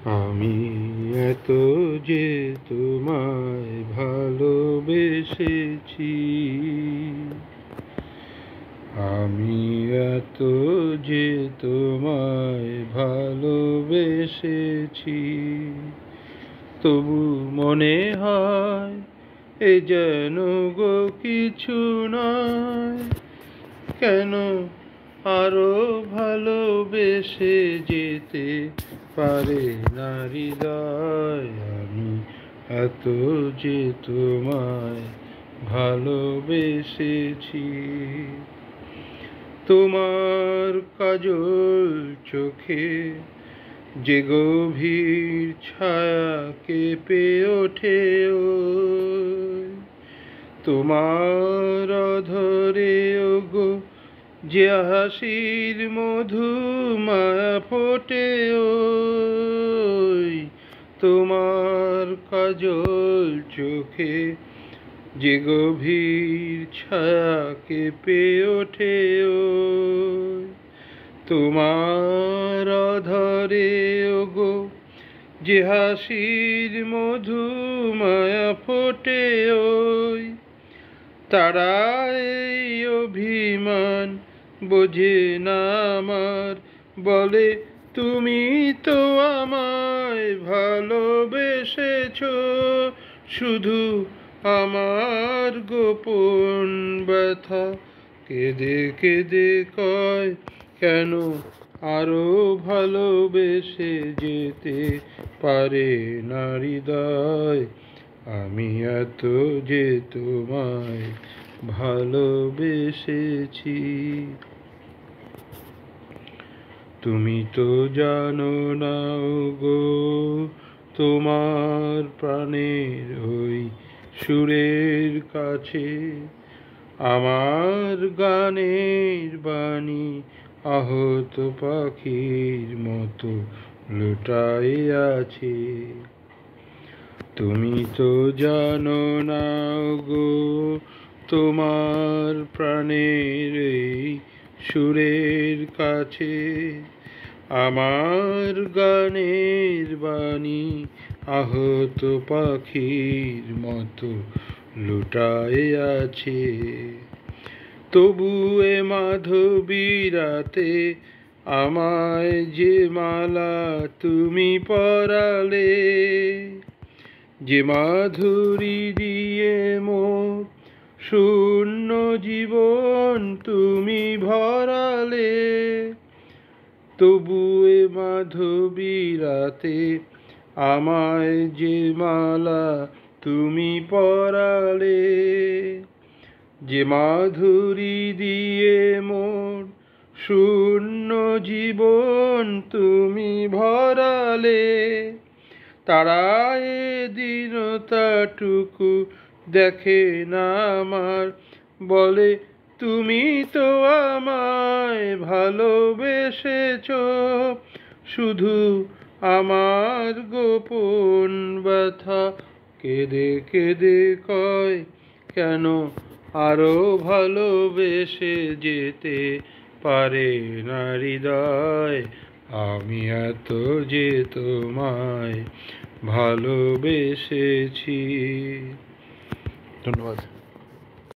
আমি এত যে তোমায় ভালোবেসেছি, আমি এত যে তোমায় ভালোবেসেছি, তবু মনে হয় এ যেন গো কিছু নয়। কেন আরো ভালোবেসে যেতে পারে না হৃদয়? আমি এত যে তোমায় ভালোবেসেছি। তোমার কাজল চোখে যে গভীর ছায়া কেঁপে ওঠে, তোমার অধরে ওগো যে হাসির মধু মায়া ফোটে, তোমার কাজল চোখে যে গভীর ছায়া কেঁপে ওঠে, তোমার অধরে ওগো যে হাসির মধু মায়া ফোটে, তারা এই অভিমান বোঝে না আমার, বলে তুমি তো আমায় ভালোবেসেছো, শুধু আমার গোপন ব্যথা কেঁদে কেঁদে কয়, কেন আরো ভালোবেসে যেতে পারে না হৃদয়? আমি এত যে তোমায় ভালোবেসেছি। তুমি তো জানো না গো, তোমার প্রাণের ওই সুরের কাছে আমার গানের বাণী আহত পাখির মতো লুটাই আছে। তুমি তো জানো না গো, তোমার প্রাণের এই সুরের কাছে আমার গানের বাণী আহত পাখির মতো লুটায় আছে। তবু এ মাধবী রাতে আমায় যে মালা তুমি পরালে, যে মাধুরী দিয়ে মোর শূন্য জীবন তুমি ভরালে, তবু এ মাধবী রাতে আমায় যে মালা তুমি পরালে, যে মাধুরী দিয়ে মোর শূন্য জীবন তুমি ভরালে, তারা এ দীনতাটুকু দেখে না আমার, বলে তুমি তো আমায় ভালোবেসেছো, শুধু আমার গোপন ব্যথা কেঁদে কেঁদে কয়, কেন আরো ভালোবেসে যেতে পারে না হৃদয়? আমি এত যে তোমায় ভালোবেসেছি। ধন্যবাদ।